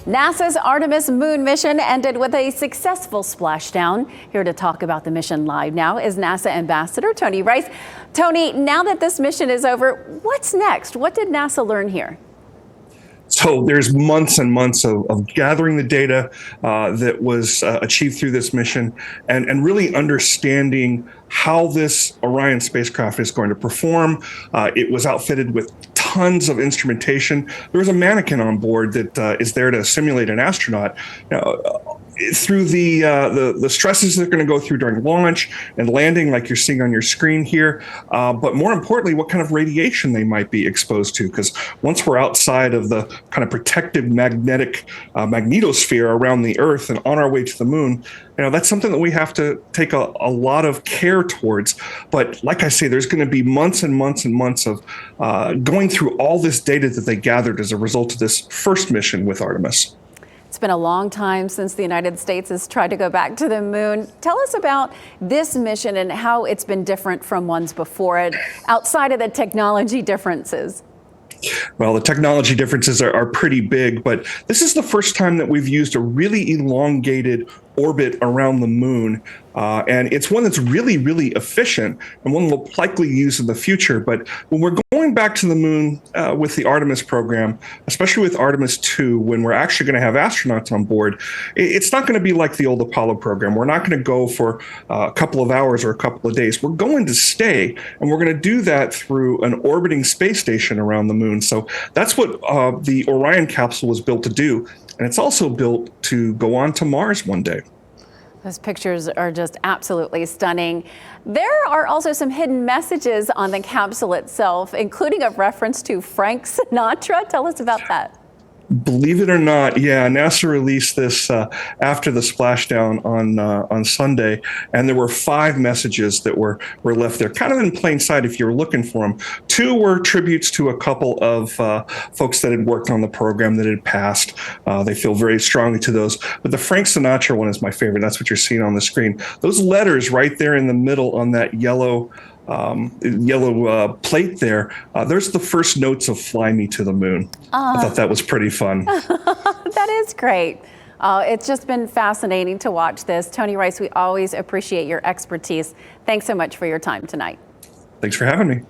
NASA's Artemis moon mission ended with a successful splashdown. Here to talk about the mission live now is NASA Ambassador Tony Rice. Tony, now that this mission is over, what's next? What did NASA learn here? So there's months and months of gathering the data that was achieved through this mission and really understanding how this Orion spacecraft is going to perform. It was outfitted with tons of instrumentation. There was a mannequin on board that is there to simulate an astronaut. Through the stresses they're going to go through during launch and landing, like you're seeing on your screen here, but more importantly, what kind of radiation they might be exposed to, because once we're outside of the kind of protective magnetic magnetosphere around the Earth and on our way to the moon, that's something that we have to take a lot of care towards. But like I say, there's going to be months and months and months of going through all this data that they gathered as a result of this first mission with Artemis. It's been a long time since the United States has tried to go back to the moon. Tell us about this mission and how it's been different from ones before it, outside of the technology differences. Well, the technology differences are pretty big, but this is the first time that we've used a really elongated orbit around the moon. And it's one that's really, really efficient and one we'll likely use in the future. But when we're going back to the moon with the Artemis program, especially with Artemis II, when we're actually going to have astronauts on board, it's not going to be like the old Apollo program. We're not going to go for a couple of hours or a couple of days. We're going to stay, and we're going to do that through an orbiting space station around the moon. So that's what the Orion capsule was built to do. And it's also built to go on to Mars one day. Those pictures are just absolutely stunning. There are also some hidden messages on the capsule itself, including a reference to Frank Sinatra. Tell us about that. Believe it or not, yeah, NASA released this after the splashdown on Sunday, and there were 5 messages that were left there, kind of in plain sight if you were looking for them. 2 were tributes to a couple of folks that had worked on the program that had passed. They feel very strongly to those, but the Frank Sinatra one is my favorite. That's what you're seeing on the screen. Those letters right there in the middle on that yellow plate there, there's the first notes of Fly Me to the Moon. I thought that was pretty fun. That is great. It's just been fascinating to watch this. Tony Rice, we always appreciate your expertise. Thanks so much for your time tonight. Thanks for having me.